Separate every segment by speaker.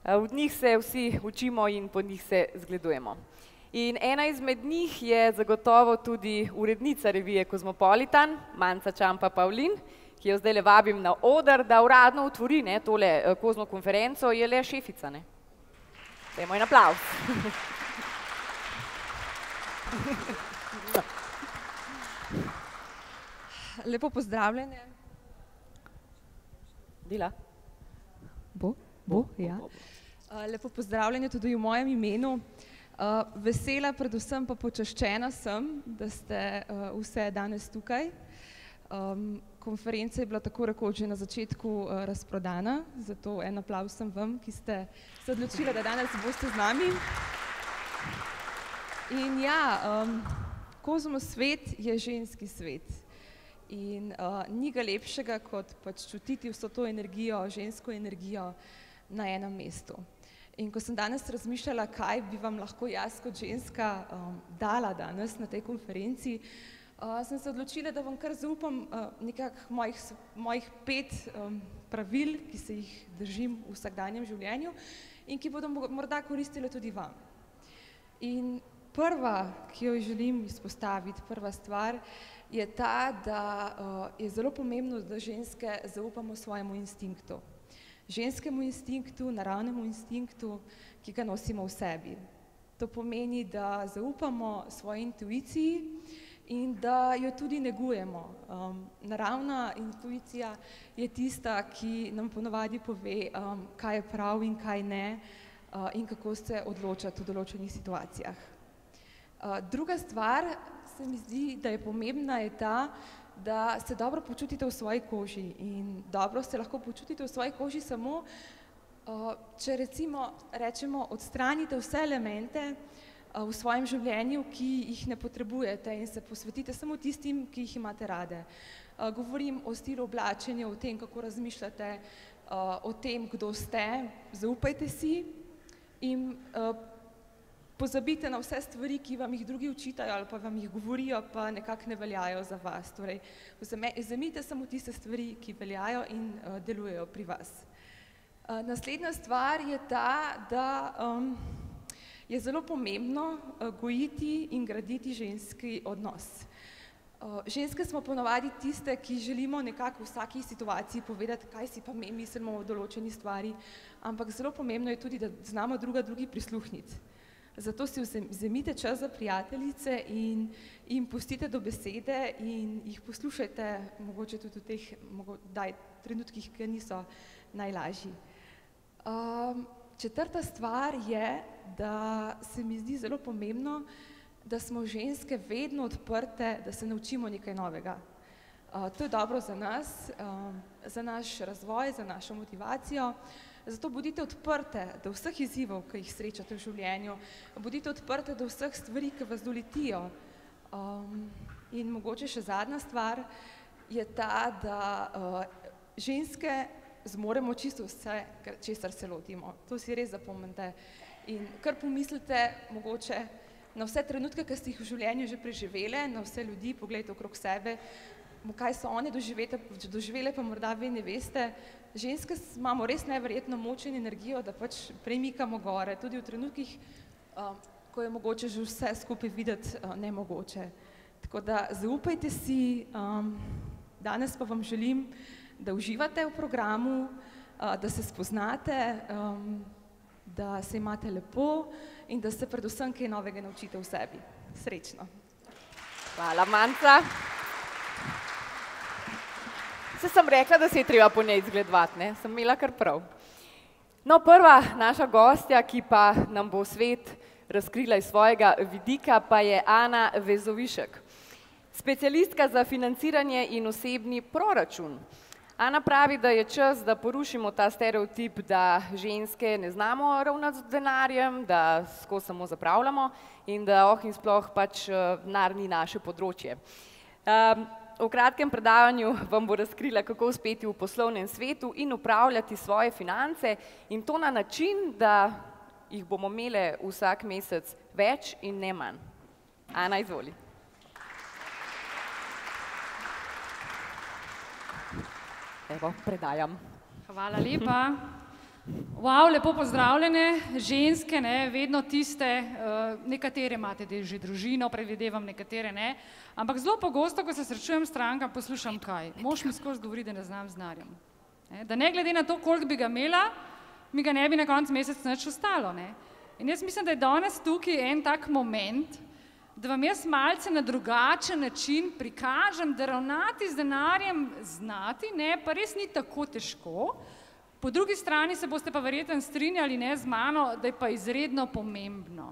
Speaker 1: Od njih se vsi učimo in po njih se zgledujemo. In ena izmed njih je zagotovo tudi urednica revije Kozmopolitan, Manca Čampa Pavlin, ki jo zdaj le vabim na oder, da uradno otvori tole Kozmo konferenco, je le šefica. Dajmo en aplavz.
Speaker 2: Lepo pozdravljene.
Speaker 1: Dila.
Speaker 2: Bo, ja. Lepo pozdravljene tudi v mojem imenu. Vesela, predvsem pa počaščena sem, da ste vse danes tukaj. Konferenca je bila tako rekoč že na začetku razprodana, zato en aplavz sem vam, ki ste se odločili, da danes boste z nami. In ja, Kozmo svet je ženski svet. In ni ga lepšega, kot pač čutiti vso to energijo, žensko energijo na enem mestu. In ko sem danes razmišljala, kaj bi vam lahko jaz kot ženska dala danes na tej konferenci, sem se odločila, da vam kar zaupam nekako mojih 5 pravil, ki se jih držim v vsakdanjem življenju in ki bodo morda koristile tudi vam. In prva, ki jo želim izpostaviti, prva stvar, je ta, da je zelo pomembno, da ženske zaupamo svojemu instinktu. Ženskemu instinktu, naravnemu instinktu, ki ga nosimo v sebi. To pomeni, da zaupamo svoji intuiciji in da jo tudi negujemo. Naravna intuicija je tista, ki nam ponavadi pove, kaj je prav in kaj ne in kako se odločati v določenih situacijah. Druga stvar, se mi zdi, da je pomembna, je ta, da se dobro počutite v svoji koži in dobro se lahko počutite v svoji koži samo, če recimo rečemo, odstranite vse elemente v svojem življenju, ki jih ne potrebujete in se posvetite samo tistim, ki jih imate rade. Govorim o stilu oblačenja, o tem, kako razmišljate, o tem, kdo ste, zaupajte si in pozabite na vse stvari, ki vam jih drugi učitajo ali pa vam jih govorijo, pa nekako ne veljajo za vas. Torej, vzemite samo tiste stvari, ki veljajo in delujejo pri vas. Naslednja stvar je ta, da je zelo pomembno gojiti in graditi ženski odnos. Ženske smo ponavadi tiste, ki želimo nekako v vsaki situaciji povedati, kaj si pa mi mislimo o določeni stvari, ampak zelo pomembno je tudi, da znamo drugi prisluhniti. Zato si vzemite čas za prijateljice in jim pustite do besede in jih poslušajte, mogoče tudi v teh trenutkih, ki niso najlažji. Četrta stvar je, da se mi zdi zelo pomembno, da smo ženske vedno odprte, da se naučimo nekaj novega. To je dobro za nas, za naš razvoj, za našo motivacijo. Zato bodite odprte do vseh izzivov, ki jih srečate v življenju, bodite odprte do vseh stvari, ki vas doletijo. In mogoče še zadnja stvar je ta, da ženske zmoremo čisto vse, česar se lotimo. To si res zapomnite. In kar pomislite mogoče na vse trenutke, ki ste jih v življenju že preživele, na vse ljudi, poglejte okrog sebe, kaj so one doživele, pa morda vi ne veste. Ženske imamo res neverjetno moč in energijo, da pač premikamo gore, tudi v trenutkih, ko je mogoče že vse skupaj videti nemogoče. Tako da zaupajte si, danes pa vam želim, da uživate v programu, da se spoznate, da se imate lepo in da se predvsem kaj novega naučite v sebi. Srečno!
Speaker 1: Hvala, Manca. Se sem rekla, da se je treba po njej zgledovati, ne? Sem imela kar prav. No, prva naša gostja, ki pa nam bo svet razkrila iz svojega vidika, pa je Ana Vezovišek, specialistka za financiranje in osebni proračun. Ana pravi, da je čas, da porušimo ta stereotip, da ženske ne znamo ravnati z denarjem, da skozi samo zapravljamo in da in sploh pač denar ni naše področje. V kratkem predavanju vam bo razkrila, kako uspeti v poslovnem svetu in upravljati svoje finance in to na način, da jih bomo imele vsak mesec več in ne manj. Ana, izvoli. Evo, predajam.
Speaker 3: Hvala lepa. Wow, lepo pozdravljene, ženske, ne, vedno tiste, nekatere imate že družino, predvidevam, nekatere ne, ampak zelo pogosto, ko se srečujem s strankam, poslušam kaj, mož mi skozi govori, da ne znam znarjem. Da ne glede na to, koliko bi ga imela, mi ga ne bi na koncu meseca nič ostalo. Ne. In jaz mislim, da je danes tukaj en tak moment, da vam jaz malce na drugačen način prikažem, da ravnati z denarjem znati, ne, pa res ni tako težko. Po drugi strani se boste pa verjetno strinjali ne z mano, da je pa izredno pomembno.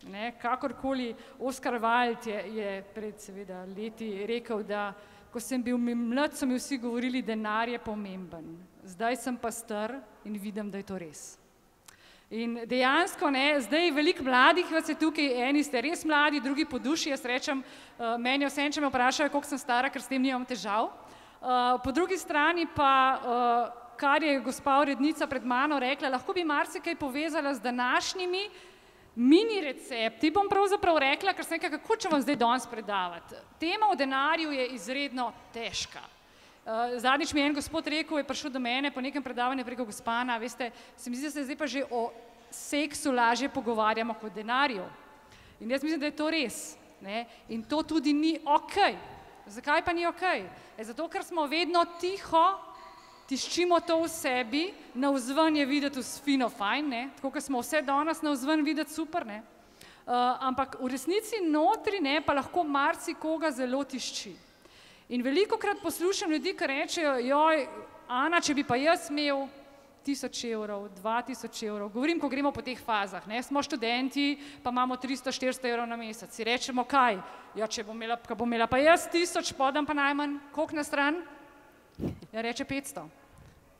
Speaker 3: Ne, kakorkoli Oscar Wilde je pred seveda leti rekel, da ko sem bil mlad, so mi vsi govorili, denar je pomemben. Zdaj sem pa star in vidim, da je to res. In dejansko, ne, zdaj veliko mladih vas je tukaj, eni ste res mladi, drugi po duši, jaz rečem, meni je vseeno, če me vprašajo, koliko sem stara, ker s tem nimam težav. Po drugi strani pa, kar je gospa urednica pred mano rekla, lahko bi marsikaj povezala z današnjimi mini recepti, bom pravzaprav rekla, ker sem rekla, kako če vam zdaj danes predavati. Tema o denarju je izredno težka. Zadnjič mi je en gospod rekel, je prišel do mene po nekem predavanju, rekel, gospana, veste, se mi zdi, da se zdaj pa že o seksu lažje pogovarjamo kot denarju. In jaz mislim, da je to res. Ne? In to tudi ni okej. Zakaj pa ni okej? Zato, ker smo vedno tiho, tiščimo to v sebi, navzven je videti fino fajn, ne? Tako, ker smo vse danes navzven videti super, ne? Ampak v resnici notri, ne, pa lahko marsikoga zelo tišči. In velikokrat poslušam ljudi, ki rečejo, joj, Ana, če bi pa jaz imel 1000 evrov, 2000 evrov, govorim, ko gremo po teh fazah, ne, smo študenti, pa imamo 300-400 evrov na mesec, si rečemo, kaj, ja, če bom imela pa jaz 1000, podam pa najmanj, koliko na stran? Ja, reče 500.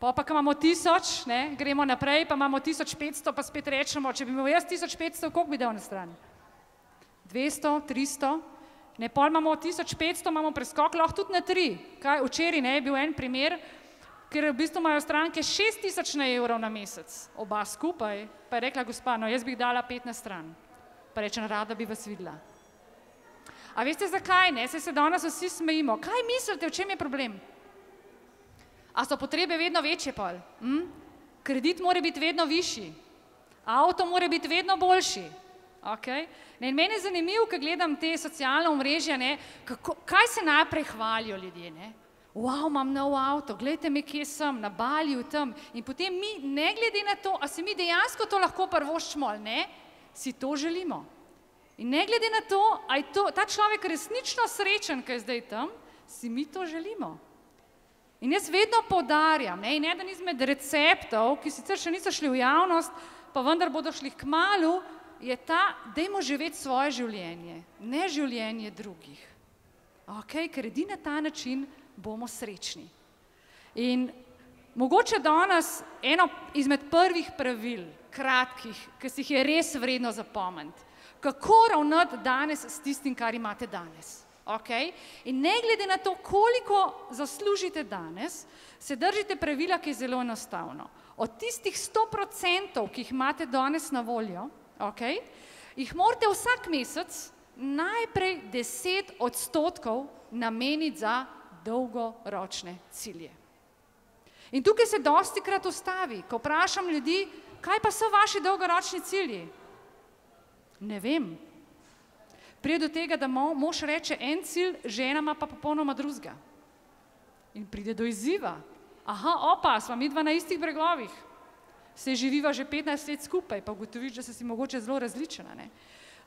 Speaker 3: Pa ko imamo 1000, ne, gremo naprej, pa imamo 1500, pa spet rečemo, če bi imel jaz 1500, koliko bi dal na stran? 200, 300? Ne, pol imamo 1500, imamo preskok, lahko tudi na 3. Kaj, včeraj ne, je bil en primer, ker v bistvu imajo stranke 6000 evrov na mesec, oba skupaj, pa je rekla gospa, no jaz bi jih dala 5 na stran. Pa reče, rada bi vas videla. A veste zakaj, ne, se danes vsi smejimo. Kaj mislite, v čem je problem? A so potrebe vedno večje pol? Kredit mora biti vedno višji, avto mora biti vedno boljši. Okay. In meni je zanimivo, ko gledam te socialne omrežja, ne, kaj se najprej hvalijo ljudje. Ne? Wow, imam nov avto, gledajte me, kje sem, na Baliju tam. In potem mi, ne glede na to, a si mi dejansko to lahko prvoščimo ali ne, si to želimo. In ne glede na to, a je ta človek resnično srečen, ki je zdaj tam, si mi to želimo. In jaz vedno poudarjam, ne, in eden izmed receptov, ki sicer še niso šli v javnost, pa vendar bodo šli kmalu, je ta, dajmo živeti svoje življenje, ne življenje drugih. Okay? Ker edini na ta način bomo srečni. In mogoče danes eno izmed prvih pravil, kratkih, ki si jih je res vredno zapomniti, kako ravnati danes s tistim, kar imate danes. Okay? In ne glede na to, koliko zaslužite danes, se držite pravila, ki je zelo enostavno. Od tistih 100%, ki jih imate danes na voljo, okay, jih morate vsak mesec najprej 10% nameniti za dolgoročne cilje. In tukaj se dostikrat ustavi, ko vprašam ljudi, kaj pa so vaši dolgoročni cilji? Ne vem. Pride do tega, da mož reče en cilj, žena ima pa popolnoma drugega. In pride do izziva. Aha, opa, sva midva na istih bregovih. Se živiva že 15 let skupaj, pa ugotoviš, da se si mogoče zelo različna. Ne?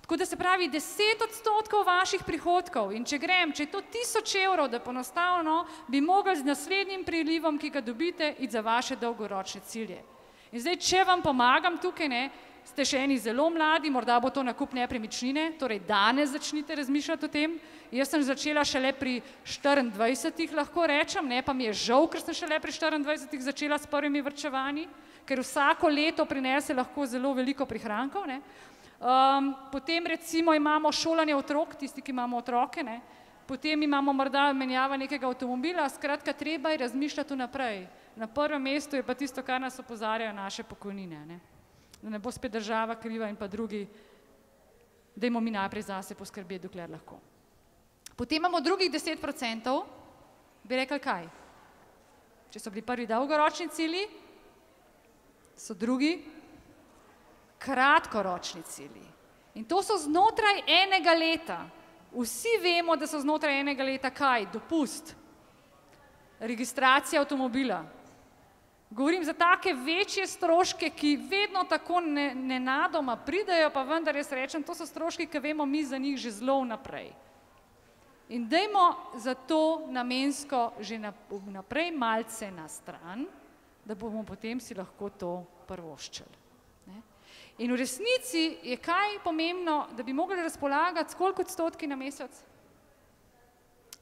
Speaker 3: Tako da se pravi 10% vaših prihodkov in če je to 1000 evrov, da poenostavno bi mogli z naslednjim prilivom, ki ga dobite, iti za vaše dolgoročne cilje. In zdaj, če vam pomagam tukaj, ne, ste še eni zelo mladi, morda bo to nakup nepremičnine, torej danes začnite razmišljati o tem. Jaz sem začela šele pri 24, lahko rečem, ne, pa mi je žal, ker sem šele pri 24 začela s prvimi varčevanji, ker vsako leto prinese lahko zelo veliko prihrankov. Ne. Potem recimo imamo šolanje otrok, tisti, ki imamo otroke, ne. Potem imamo morda menjava nekega avtomobila, skratka, treba je razmišljati vnaprej. Na prvem mestu je pa tisto, kar nas opozarjajo naše pokojnine. Ne. Da ne bo spet država kriva in pa drugi, dajmo mi najprej zase poskrbeti, dokler lahko. Potem imamo drugih 10%, bi rekli kaj? Če so bili prvi dolgoročni cilji, So drugi kratkoročni cilji. In to so znotraj enega leta. Vsi vemo, da so znotraj enega leta kaj? Dopust, registracija avtomobila. Govorim za take večje stroške, ki vedno tako nenadoma pridejo, pa vendar jaz rečem, to so stroški, ki vemo mi za njih že zelo vnaprej. In dajmo za to namensko že naprej malce na stran, da bomo potem si lahko to privoščili. In v resnici je kaj pomembno, da bi mogli razpolagati s koliko odstotki na mesec?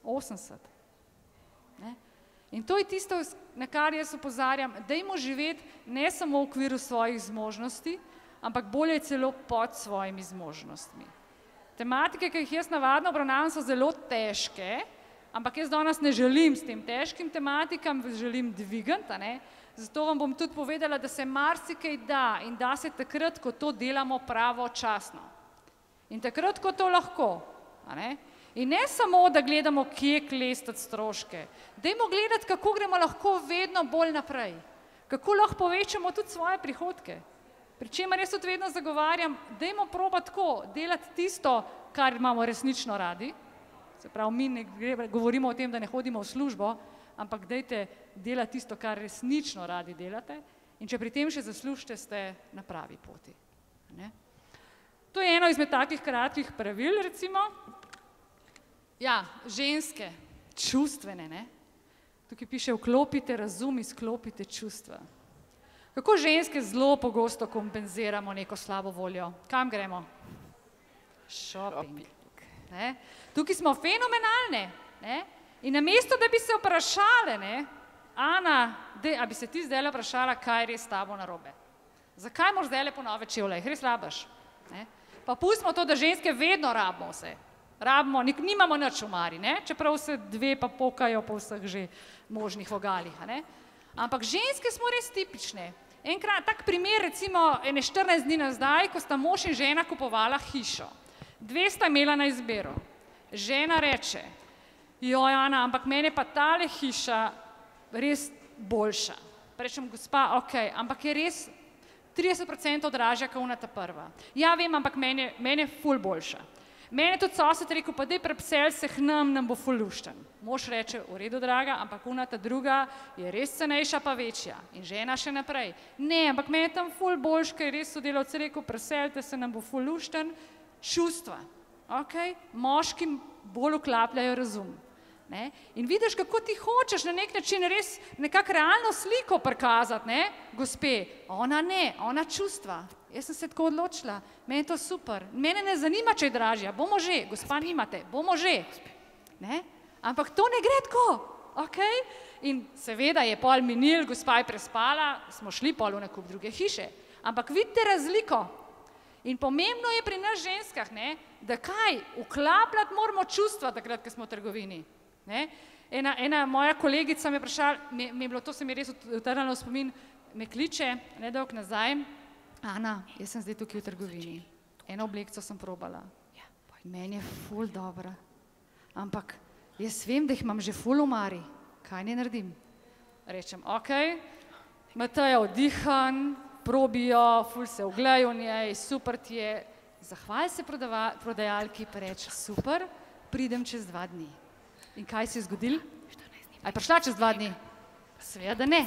Speaker 3: 80. In to je tisto, na kar jaz opozarjam, dajmo živeti ne samo v okviru svojih zmožnosti, ampak bolje celo pod svojimi zmožnostmi. Tematike, ki jih jaz navadno obravnavam, so zelo težke, ampak jaz danes ne želim s tem težkim tematikam, želim dvigati, zato vam bom tudi povedala, da se marsikaj da in da se takrat, ko to delamo pravočasno. In takrat, ko to lahko. In ne samo, da gledamo, kje klestati stroške. Dajmo gledati, kako gremo lahko vedno bolj naprej. Kako lahko povečamo tudi svoje prihodke. Pričemer jaz tudi vedno zagovarjam, dajmo probati tako, delati tisto, kar imamo resnično radi. Se pravi, mi ne govorimo o tem, da ne hodimo v službo, ampak dajte delati tisto, kar resnično radi delate. In če pri tem še zaslužite, ste na pravi poti. To je eno izmed takih kratkih pravil, recimo. Ja, ženske, čustvene, Tukaj piše, vklopite razum, izklopite čustva. Kako ženske zelo pogosto kompenziramo neko slabo voljo? Kam gremo? Shopping. Tukaj smo fenomenalne. In namesto, da bi se vprašale, Ana, a bi se ti zdajle vprašala, kaj je res s tabo narobe? Zakaj moraš zdajle po nove čevlje? Jih res rabiš? Pa pustimo to, da ženske vedno rabimo vse. Rabimo, nimamo nič v mari, čeprav se dve pa pokajo po vseh že možnih vogalih. Ampak ženske smo res tipične. Enkrat tak primer, recimo, 14 dni nazaj, ko sta mož in žena kupovala hišo. Dve sta imela na izbiro. Žena reče, joj, Ana, ampak mene pa tale hiša res boljša. Rečem, gospa, okej, ampak je res 30% dražja, kot ona ta prva. Ja, vem, ampak mene je ful boljša. Mene tudi sosed rekel, pa daj prepsel se k nam bo ful lušten. Mož reče, v redu, draga, ampak ona ta druga je res cenejša pa večja. In žena še naprej. Ne, ampak mene je tam ful boljš, ker je res sodelavci rekel, preselte se nam bo ful lušten. Čustva. Moški bolj vklapljajo razum. In vidiš, kako ti hočeš na nek način res nekako realno sliko prikazati, gospe, ona ne, ona čustva. Jaz sem se tako odločila, meni je to super, mene ne zanima, če je dražja, bomo že, gospa nimate, bomo že. Ampak to ne gre tako, In seveda je pol minil, gospa je prespala, smo šli pol v nakup druge hiše. Ampak vidite razliko. In pomembno je pri nas ženskah, da kaj, vklapljati moramo čustva takrat, ko smo v trgovini. Ena moja kolegica me je vprašala, mi je bilo to, se mi je res utrnilo v spomin, me kliče nedolgo nazaj, Ana, jaz sem zdaj tukaj v trgovini, eno oblekco sem probala, meni je ful dobra, ampak jaz vem, da jih imam že ful v mari, kaj ne naredim? Rečem, Mateja vdihan, probijo, ful se ogledajo v njej, super ti je, zahvali se prodajalki, pa reče, super, pridem čez 2 dni. In kaj se je zgodil? A je prišla čez 2 dni? Seveda ne.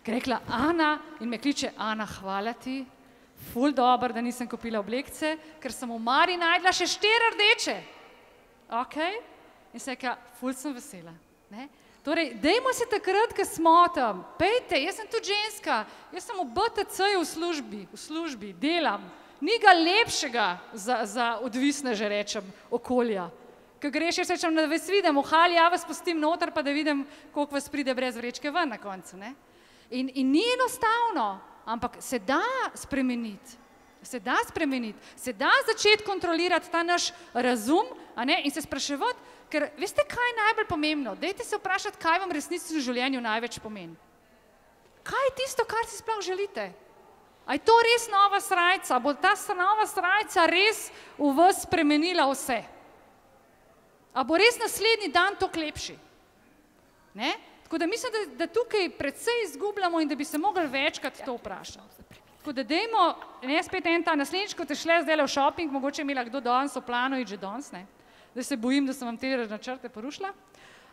Speaker 3: Ker je rekla Ana in me kliče, Ana, hvala ti, ful dobro, da nisem kupila oblekce, ker sem v mari najdla še 4 rdeče. In se je rekla, ful sem vesela. Torej, dajmo se takrat, ko smo tam, pejte, jaz sem tudi ženska, jaz sem v BTC-ju v službi, delam, ni ga lepšega za odvisne, že rečem, okolja. Ko greš, jaz rečem, da vas vidim, ja vas pustim noter, pa da vidim, koliko vas pride brez vrečke ven na koncu. In ni enostavno, ampak se da spremeniti, se da začeti kontrolirati ta naš razum in se spraševati, ker veste, kaj je najbolj pomembno? Dajte se vprašati, kaj vam resnici v življenju največ pomeni. Kaj je tisto, kar si sploh želite? A je to res nova srajca? Bo ta nova srajca res v vas spremenila vse? A bo res naslednji dan toliko lepši? Tako da mislim, da tukaj predvsej izgubljamo in da bi se mogli večkrat to vprašati. Tako da dejmo, ne spet ta naslednjič, ko te šle zdaj v shopping, mogoče imela kdo danes v planu iti že danes, ne? Da se bojim, da sem vam te načrte porušila.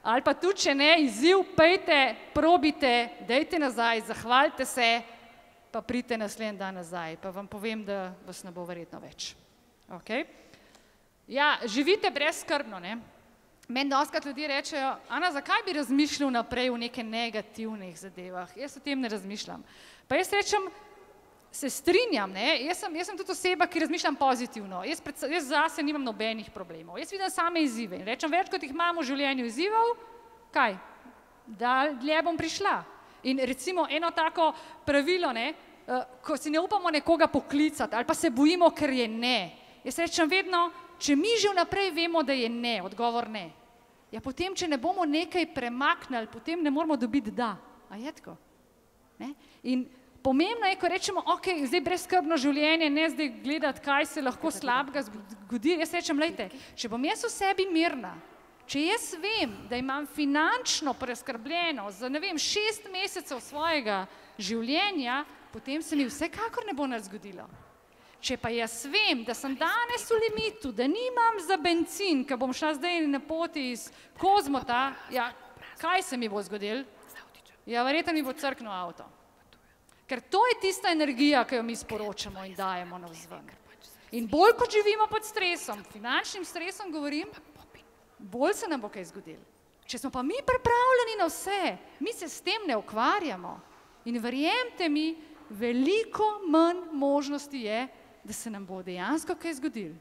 Speaker 3: Ali pa tudi, če ne, izziv, pejte, probite, dejte nazaj, zahvalite se, pa pridite naslednji dan nazaj, pa vam povem, da vas ne bo verjetno več. Okay? Ja, živite brezskrbno, ne? Meni dostikrat ljudje rečejo, Ana, zakaj bi razmišljal naprej v neke negativnih zadevah? Jaz o tem ne razmišljam. Pa jaz rečem, se strinjam, ne? Jaz sem tudi oseba, ki razmišljam pozitivno. Jaz zase nimam nobenih problemov. Jaz vidim same izzive in rečem, več kot jih imam v življenju izzivov, kaj? Da dlje bom prišla. In recimo eno tako pravilo, ne? Ko si ne upamo nekoga poklicati ali pa se bojimo, ker je ne. Jaz rečem vedno, če mi že vnaprej vemo, da je ne, odgovor ne. Ja, potem, če ne bomo nekaj premaknili, potem ne moramo dobiti da. A je tako? Ne? In pomembno je, ko rečemo, ok, zdaj brezskrbno življenje, ne zdaj gledati, kaj se lahko slabega zgodi. Jaz rečem, lejte, če bom jaz v sebi mirna, če jaz vem, da imam finančno preskrbljeno za, ne vem, 6 mesecev svojega življenja, potem se mi vsekakor ne bo nič zgodilo. Če pa jaz vem, da sem danes v limitu, da nimam za bencin, ker bom šla zdaj na poti iz Kozmota, ja, kaj se mi bo zgodilo? Ja, verjetno mi bo crknil avto. Ker to je tista energija, ki jo mi sporočamo in dajemo navzven. In bolj, kot živimo pod stresom, finančnim stresom govorim, bolj se nam bo kaj zgodilo. Če smo pa mi pripravljeni na vse, mi se s tem ne ukvarjamo. In verjemite mi, veliko manj možnosti je, da se nam bo dejansko kaj zgodilo.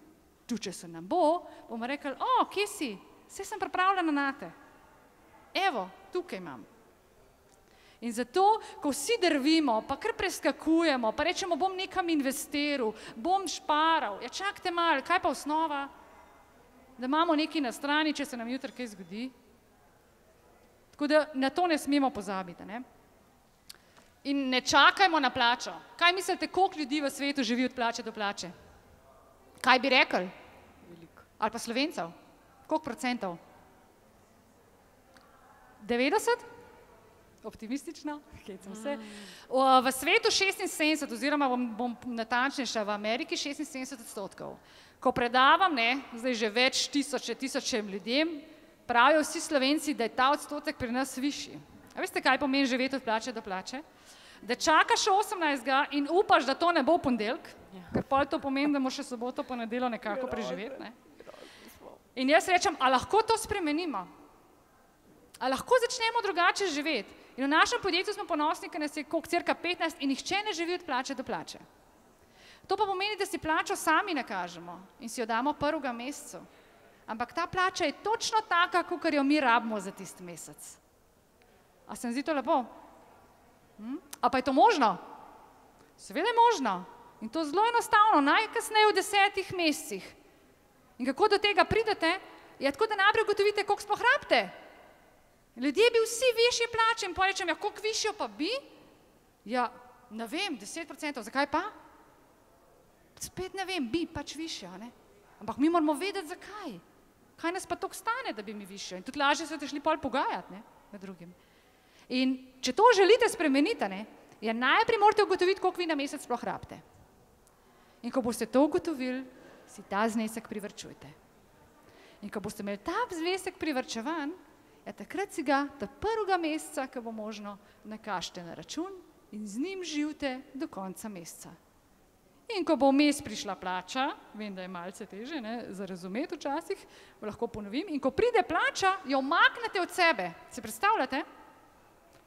Speaker 3: Tu, če se nam bo, bomo rekli, kje si? Saj sem pripravljena na te. Evo, tukaj imam. In zato, ko vsi drvimo, pa kar preskakujemo, pa rečemo, bom nekam investiral, bom šparal, ja čakajte malo, kaj pa osnova? Da imamo nekaj na strani, če se nam jutri kaj zgodi. Tako da na to ne smemo pozabiti, ne? In ne čakajmo na plačo. Kaj mislite, koliko ljudi v svetu živi od plače do plače? Kaj bi rekli? Veliko. Ali pa Slovencev? Koliko procentov? 90? Optimistično? Hecam se. V svetu 76, oziroma bom natančnejša, v Ameriki 76%. Ko predavam, ne, zdaj že več tisočem ljudem, pravijo vsi Slovenci, da je ta odstotek pri nas višji. A veste, kaj pomeni živeti od plače do plače? Da čakaš 18. in upaš, da to ne bo ponedeljek, ker pol to pomeni, da moraš še soboto pa nedeljo nekako preživeti. Ne? In jaz rečem, a lahko to spremenimo? A lahko začnemo drugače živeti? In v našem podjetju smo ponosni, ker nas je cirka 15 in nihče ne živi od plače do plače. To pa pomeni, da si plačo sami nakažemo in si jo damo 1. mesecu. Ampak ta plača je točno taka, kakor jo mi rabimo za tisti mesec. A se mi zdi to lepo? A pa je to možno? Seveda je možno. In to zelo enostavno, najkasneje v 10 mesecih. In kako do tega pridete? Je tako, da najprej ugotovite, koliko sploh rabite. Ljudje bi vsi višje plače in pa rečem, ja, koliko višjo pa bi? Ja, ne vem, 10%, zakaj pa? Spet ne vem, bi pač višjo, ne? Ampak mi moramo vedeti, zakaj. Kaj nas pa toliko stane, da bi mi višjo? In tudi lažje se te šli pol pogajati, ne, med drugim. In če to želite spremeniti, ne, ja najprej morate ugotoviti, koliko vi na mesec sploh rabite. In ko boste to ugotovili, si ta znesek privarčujte. In ko boste imeli ta znesek privarčevan, ja takrat si ga ta 1. meseca, ko bo možno, nakažite na račun in z njim živite do konca meseca. In ko bo vmes prišla plača, vem, da je malce teže, ne, za razumeti včasih, lahko ponovim, in ko pride plača, jo umaknete od sebe. Se predstavljate?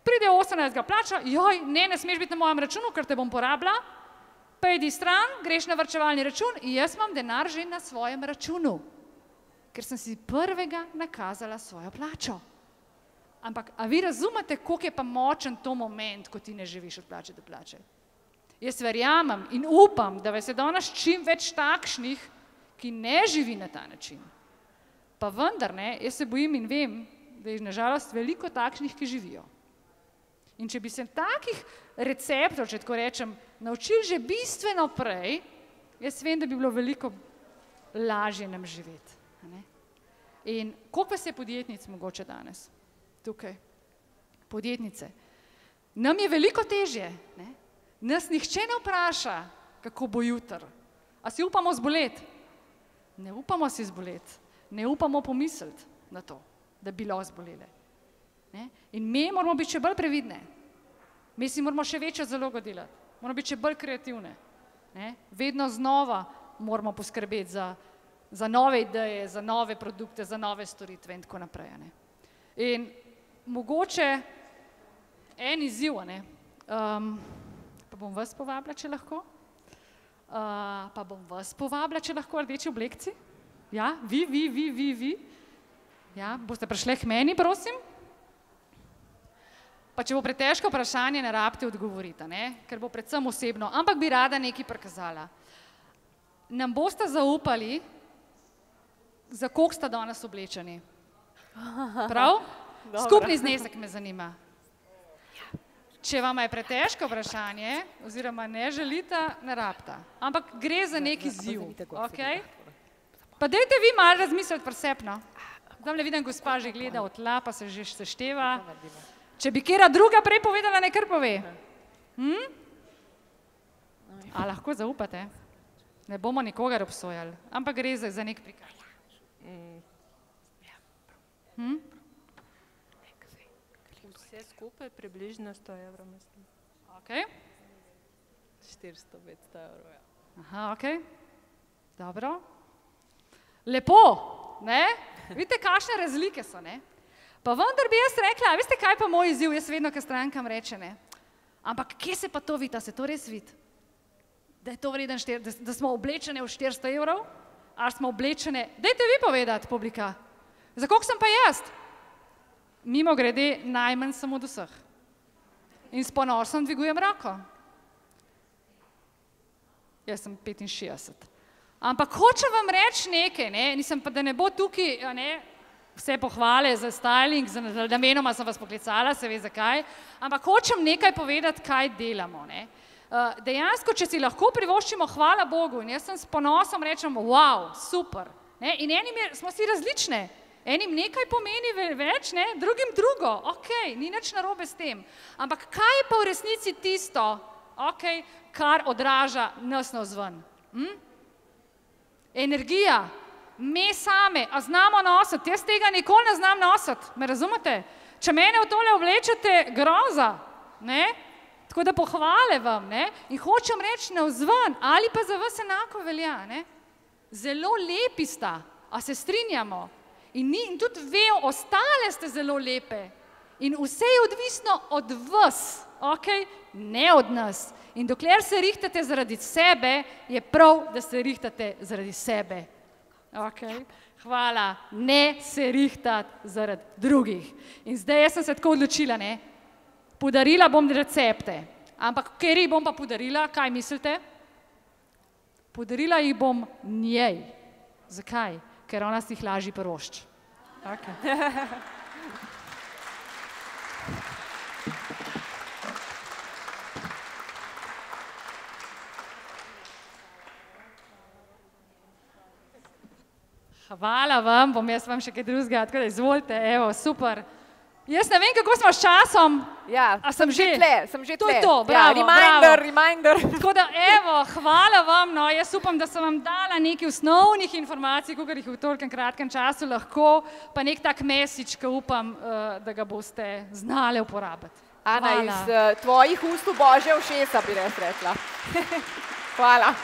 Speaker 3: Pride 18. plača, joj, ne smeš biti na mojem računu, ker te bom porabila, pejdi stran, greš na varčevalni račun in jaz imam denar že na svojem računu, ker sem si 1. nakazala svojo plačo. Ampak, a vi razumete, koliko je pa močen to moment, ko ti ne živiš od plače do plače? Jaz verjamem in upam, da vas je danes čim več takšnih, ki ne živi na ta način. Pa vendar, ne, jaz se bojim in vem, da je nažalost veliko takšnih, ki živijo. In če bi se takih receptov, če tako rečem, naučili že bistveno prej, jaz vem, da bi bilo veliko lažje nam živeti. Ne? In koliko vas je podjetnic mogoče danes? Tukaj. podjetnice. Nam je veliko težje, ne? Nas nihče ne vpraša, kako bo jutri. A si upamo zboleti? Ne upamo si zboleti, ne upamo pomisliti na to, da bi lahko zbolele. Ne? In mi moramo biti še bolj previdne. Mi si moramo še večjo zalogo delati, moramo biti še bolj kreativne. Ne? Vedno znova moramo poskrbeti za nove ideje, za nove produkte, za nove storitve in tako naprej. Ne? In mogoče en izziv, ne? Pa bom vas povabila, če lahko. Pa bom vas povabila, če lahko, rdeči oblekci. Ja, vi. Ja, boste prišli k meni, prosim. Pa če bo pretežko vprašanje, ne rabite odgovoriti, ne? Ker bo predvsem osebno, ampak bi rada nekaj prikazala. Nam boste zaupali, za koliko sta danes oblečeni? Prav? Skupni znesek me zanima. Če vam je pretežko vprašanje, oziroma ne želite, ne rabite. Ampak gre za neki izziv, okej? Pa dajte vi malo razmisliti pri sebi, no. Zdaj vidim, gospa že gleda od tla, pa se že sešteva. Če bi kera druga prej povedala, ne kar pove. A lahko zaupate? Ne bomo nikogar obsojali, ampak gre za nek prikaz.
Speaker 4: Vse skupaj približno 100 evrov, mislim.
Speaker 3: Ok.
Speaker 4: 400-500 evrov, ja.
Speaker 3: Aha, ok. Dobro. Lepo, ne? Vidite, kakšne razlike so, ne? Pa vendar bi jaz rekla, a veste, kaj pa moj izziv, jaz vedno, kaj strankam reče, ne? Ampak kje se pa to vidi, a se to res vidi? Da je to vreden, da smo oblečene v 400 evrov? Ali smo oblečene, dajte vi povedati, publika, za koliko sem pa jaz? Mimo grede, najmanj sem od vseh. In s ponosom dvigujem roko. Jaz sem 65. Ampak hočem vam reči nekaj, ne? Nisem pa, da ne bo tukaj, ne? Vse pohvale za styling, za namenoma sem vas poklicala, se ve zakaj, ampak hočem nekaj povedati, kaj delamo, ne? Dejansko, če si lahko privoščimo, hvala Bogu, in jaz sem s ponosom rečem, wow, super, ne? In enim smo si različne, enim nekaj pomeni več, ne? Drugim drugo, ok, ni nič narobe s tem, ampak kaj je pa v resnici tisto, ok, kar odraža nas navzven? Energija, me same, a znamo nositi, jaz tega nikoli ne znam nositi, me razumete? Če mene v tole oblečete, groza, ne? Tako da pohvale vam, ne? In hočem reči navzven, ali pa za vas enako velja, ne? Zelo lepi sta, a se strinjamo? In tudi vejo, ostale ste zelo lepe. In vse je odvisno od vas, ok? Ne od nas. In dokler se rihtate zaradi sebe, je prav, da se rihtate zaradi sebe. Ok, hvala, ne se rihtati zaradi drugih. In zdaj jaz sem se tako odločila, ne? Podarila bom recepte, ampak ker jih bom pa podarila, kaj mislite? Podarila jih bom njej. Zakaj? Ker ona si jih lažje privošči. Ok. Hvala vam, bom jaz vam še kaj drugega, tako da izvolite, evo, super. Jaz ne vem, kako smo s časom.
Speaker 1: Ja, sem že tle.
Speaker 3: To je to, bravo, bravo.
Speaker 1: Reminder.
Speaker 3: Tako da, evo, hvala vam, no, jaz upam, da sem vam dala nekaj osnovnih informacij, kakor jih v tolikem kratkem času lahko, pa nek tak message, ki upam, da ga boste znali uporabiti.
Speaker 1: Ana, iz tvojih ust v Božje ušesa, bi res rekla. Hvala.